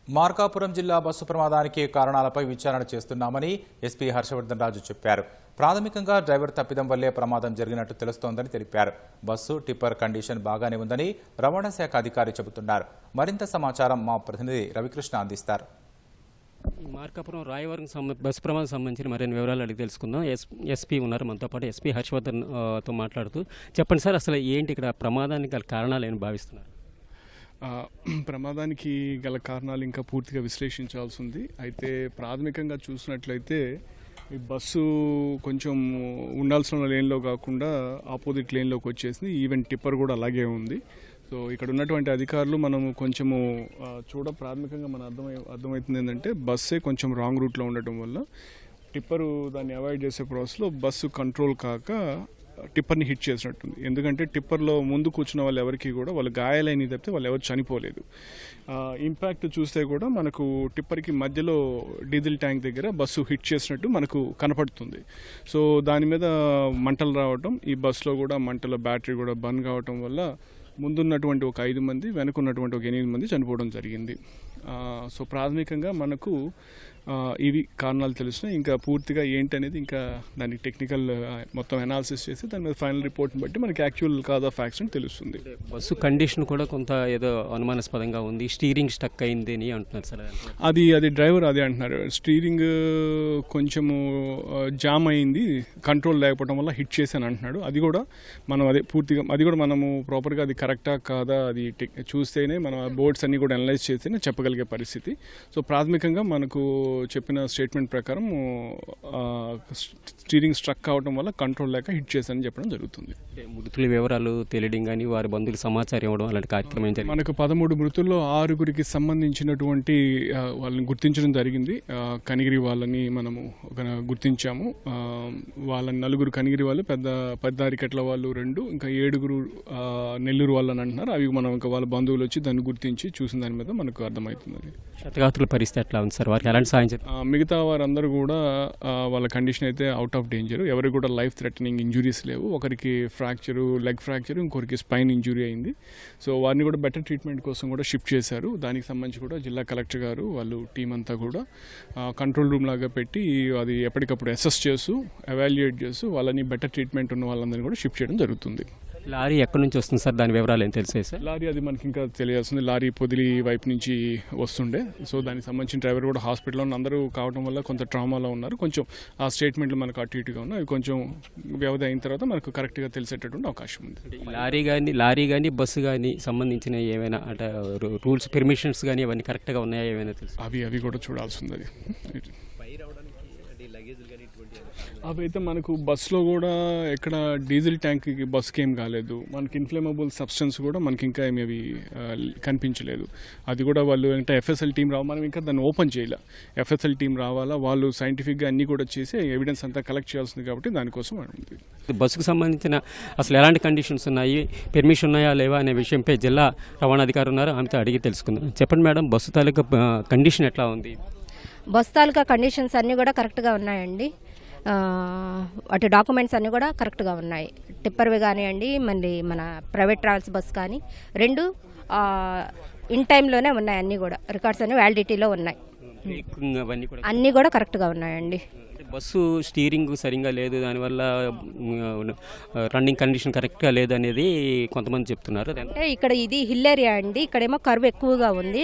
మార్కాపురం జిల్లా బస్సు ప్రమాదానికి కారణాలపై విచారణ చేస్తున్నామని ఎస్పీ హర్షవర్ధన్ రాజు చెప్పారు. ప్రాథమికంగా డ్రైవర్ తప్పిదం వల్లే ప్రమాదం జరిగినట్టు తెలుస్తోందని తెలిపారు. బస్సు టిప్పర్ కండిషన్ బాగానే ఉందని రవాణా శాఖ అధికారి చెబుతున్నారు. మరింత సమాచారం మా ప్రతినిధి రవికృష్ణ అందిస్తారు. మార్కాపురం రాయవరం బస్సు ప్రమాదం సంబంధించిన మరిన్ని వివరాలు అడిగి తెలుసుకుందాం. ఎస్పీ ఉన్నారు మనతో పాటు. ఎస్పీ హర్షవర్ధన్ తో మాట్లాడుతూ చెప్పండి సార్, అసలు ఏంటి ఇక్కడ ప్రమాదానికి గల కారణాలు ఏమి భావిస్తున్నారు? ప్రమాదానికి గల కారణాలు ఇంకా పూర్తిగా విశ్లేషించాల్సి ఉంది. అయితే ప్రాథమికంగా చూసినట్లయితే ఈ బస్సు కొంచెం ఉండాల్సిన లేన్లో కాకుండా ఆపోజిట్ లేన్లోకి వచ్చేసింది. ఈవెన్ టిప్పర్ కూడా అలాగే ఉంది. సో ఇక్కడ ఉన్నటువంటి అధికారులు మనము కొంచెము ప్రాథమికంగా మన అర్థమవుతుంది ఏంటంటే బస్సే కొంచెం రాంగ్ రూట్లో ఉండటం వల్ల టిప్పరు దాన్ని అవాయిడ్ చేసే ప్రాసెస్లో బస్సు కంట్రోల్ కాక టిప్పర్ని హిట్ చేసినట్టుంది. ఎందుకంటే టిప్పర్లో ముందు కూర్చున్న వాళ్ళు ఎవరికి కూడా వాళ్ళు గాయాలైనవి తప్పితే వాళ్ళు ఎవరు చనిపోలేదు. ఇంపాక్ట్ చూస్తే కూడా మనకు టిప్పర్కి మధ్యలో డీజిల్ ట్యాంక్ దగ్గర బస్సు హిట్ చేసినట్టు మనకు కనపడుతుంది. సో దాని మీద మంటలు రావటం, ఈ బస్సులో కూడా మంటల బ్యాటరీ కూడా బంద్ కావటం వల్ల ముందున్నటువంటి ఒక 5 మంది, వెనుకున్నటువంటి ఒక 8 మంది చనిపోవడం జరిగింది. సో ప్రాథమికంగా మనకు ఇవి కారణాలు తెలుస్తున్నాయి. ఇంకా పూర్తిగా ఏంటనేది ఇంకా దానికి టెక్నికల్ మొత్తం అనాలిసిస్ చేసి దాని మీద ఫైనల్ రిపోర్ట్ని బట్టి మనకి యాక్చువల్ కాజ్ ఆఫ్ యాక్సిడెంట్ తెలుస్తుంది. బస్సు కండిషన్ కూడా కొంత ఏదో అనుమానాస్పదంగా ఉంది, స్టీరింగ్ స్టక్ అయింది అని అంటున్నారు సార్. అది డ్రైవర్ అదే అంటున్నారు. స్టీరింగ్ కొంచెము జామ్ అయింది, కంట్రోల్ లేకపోవడం వల్ల హిట్ చేశాను అంటున్నాడు. అది కూడా మనం అది కూడా మనము ప్రాపర్గా అది కరెక్టా కాదా అది చూస్తేనే మనం బోర్డ్స్ అన్ని కూడా అనలైజ్ చేస్తేనే చెప్పగలిగే పరిస్థితి. సో ప్రాథమికంగా మనకు చెప్పిన స్టేట్మెంట్ ప్రకారం స్టీరింగ్ స్ట్రక్ కావడం వల్ల కంట్రోల్ లేక హిట్ చేశానని చెప్పడం జరుగుతుంది. మృతుల వివరాలు తెలియడం కానీ వారి బంధువులకు సమాచారం ఇవ్వడం అలాంటి కార్యక్రమం మనకు 13 మృతుల్లో 6గురికి సంబంధించినటువంటి వాళ్ళని గుర్తించడం జరిగింది. కనిగిరి వాళ్ళని మనము గుర్తించాము. వాళ్ళని 4 కనిగిరి వాళ్ళు, పెద్ద అరికట్ల వాళ్ళు 2, ఇంకా 7 నెల్లూరు వాళ్ళని అంటున్నారు. అవి మనం ఇంకా వాళ్ళ బంధువులు వచ్చి దాన్ని గుర్తించి చూసిన దాని మీద మనకు అర్థమవుతుంది. క్షతగాత్రుల పరిస్థితి ఎట్లా ఉంది సార్? వారికి ఎలాంటి సాయం? మిగతా వారందరూ కూడా వాళ్ళ కండిషన్ అయితే అవుట్ ఆఫ్ డేంజర్. ఎవరికి కూడా లైఫ్ థ్రెటనింగ్ ఇంజురీస్ లేవు. ఒకరికి ఫ్రాక్చరు, లెగ్ ఫ్రాక్చరు, ఇంకొకరికి స్పైన్ ఇంజురీ అయింది. సో వారిని కూడా బెటర్ ట్రీట్మెంట్ కోసం కూడా షిఫ్ట్ చేశారు. దానికి సంబంధించి కూడా జిల్లా కలెక్టర్ గారు వాళ్ళు టీం అంతా కూడా కంట్రోల్ రూమ్ లాగా పెట్టి అది ఎప్పటికప్పుడు అసెస్ చేస్తూ ఎవాల్యుయేట్ చేస్తూ వాళ్ళని బెటర్ ట్రీట్మెంట్ ఉన్న వాళ్ళందరినీ కూడా షిఫ్ట్ చేయడం జరుగుతుంది. లారీ ఎక్కడి నుంచి వస్తుంది సార్? దాని వివరాలు ఏం తెలిసాయి సార్? లారీ అది మనకి ఇంకా తెలియాల్సింది. లారీ పొదిలి వైపు నుంచి వస్తుండే. సో దానికి సంబంధించిన డ్రైవర్ కూడా హాస్పిటల్లో అందరూ కావడం వల్ల కొంత ట్రామాలో ఉన్నారు. కొంచెం ఆ స్టేట్మెంట్లు మనకు అటు ఇటుగా ఉన్నాయి. అవి కొంచెం వ్యవధి అయిన తర్వాత మనకు కరెక్ట్గా తెలిసేటటువంటి అవకాశం ఉంది. లారీ కానీ బస్సు కానీ సంబంధించిన ఏమైనా అంటే రూల్స్, పెర్మిషన్స్ కానీ అవన్నీ కరెక్ట్గా ఉన్నాయా ఏమైనా తెలుసు? అవి కూడా చూడాల్సింది. అది అవైతే మనకు బస్సులో కూడా ఎక్కడ డీజిల్ ట్యాంక్కి బస్కి ఏం కాలేదు. మనకి ఇన్ఫ్లేమబుల్ సబ్స్టెన్స్ కూడా మనకి ఇంకా ఏమి అవి కనిపించలేదు. అది కూడా వాళ్ళు అంటే ఎఫ్ఎస్ఎల్ టీం మనం ఇంకా దాన్ని ఓపెన్ చేయలే. ఎఫ్ఎస్ఎల్ టీం రావాలా, వాళ్ళు సైంటిఫిక్గా అన్నీ కూడా చేసి ఎవిడెన్స్ అంతా కలెక్ట్ చేయాల్సింది కాబట్టి దానికోసం ఉంది. బస్సుకు సంబంధించిన అసలు ఎలాంటి కండిషన్స్ ఉన్నాయి, పెర్మిషన్ ఉన్నాయా లేవా అనే విషయంపై జిల్లా రవాణా అధికారి ఉన్నారు, ఆమెతో అడిగి తెలుసుకుందాం. చెప్పండి మేడం, బస్సు తాలూకా కండిషన్ ఎట్లా ఉంది? బస్సు తాలూకా కండిషన్స్ అన్నీ కూడా కరెక్ట్గా ఉన్నాయండి. అటు డాక్యుమెంట్స్ అన్నీ కూడా కరెక్ట్గా ఉన్నాయి. టిప్పర్వి కానివ్వండి, మళ్ళీ మన ప్రైవేట్ ట్రావెల్స్ బస్ కానీ 2 ఇన్ టైంలోనే ఉన్నాయి. అన్నీ కూడా రికార్డ్స్ అన్నీ వ్యాలిడిటీలో ఉన్నాయి. అన్నీ కూడా కరెక్ట్గా ఉన్నాయండి. బస్సు స్టీరింగ్ సరిగ్గా లేదు, దానివల్ల రన్నింగ్ కండిషన్ కరెక్ట్గా లేదు అనేది కొంతమంది చెప్తున్నారు. అంటే ఇక్కడ ఇది హిల్ ఏరియా అండి, ఇక్కడేమో కర్వ్ ఎక్కువగా ఉంది.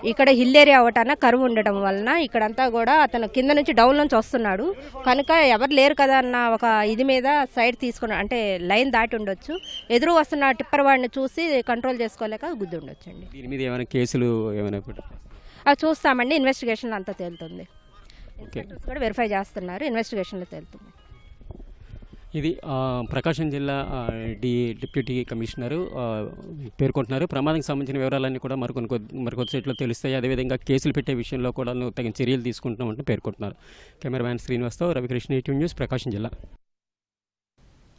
ఇక్కడ హిల్ ఏరియా ఒకటన్నా కరువు ఉండటం వలన ఇక్కడంతా కూడా అతను కింద నుంచి డౌన్ నుంచి వస్తున్నాడు కనుక ఎవరు లేరు కదా అన్న ఒక ఇది మీద సైడ్ తీసుకుని అంటే లైన్ దాటి ఉండొచ్చు. ఎదురు వస్తున్న టిప్పర్ వాడిని చూసి కంట్రోల్ చేసుకోలేక గుద్ది ఉండొచ్చండి. దీని మీద ఏమైనా కేసులు ఏమైనా అవి చూస్తామండి. ఇన్వెస్టిగేషన్లో అంతా తేలుతుంది. కూడా వెరిఫై చేస్తున్నారు, ఇన్వెస్టిగేషన్లో తేలుతుంది. ఇది ప్రకాశం జిల్లా డిప్యూటీ కమిషనరు పేర్కొంటున్నారు. ప్రమాదానికి సంబంధించిన వివరాలన్నీ కూడా మరికొద్దిసేట్లో తెలుస్తాయి. అదేవిధంగా కేసులు పెట్టే విషయంలో కూడా తగిన చర్యలు తీసుకుంటున్నామంటూ పేర్కొంటున్నారు. కెమెరామ్యాన్ శ్రీనివాస్తో రవికృష్ణ, ఈటీవీ న్యూస్, ప్రకాశం జిల్లా.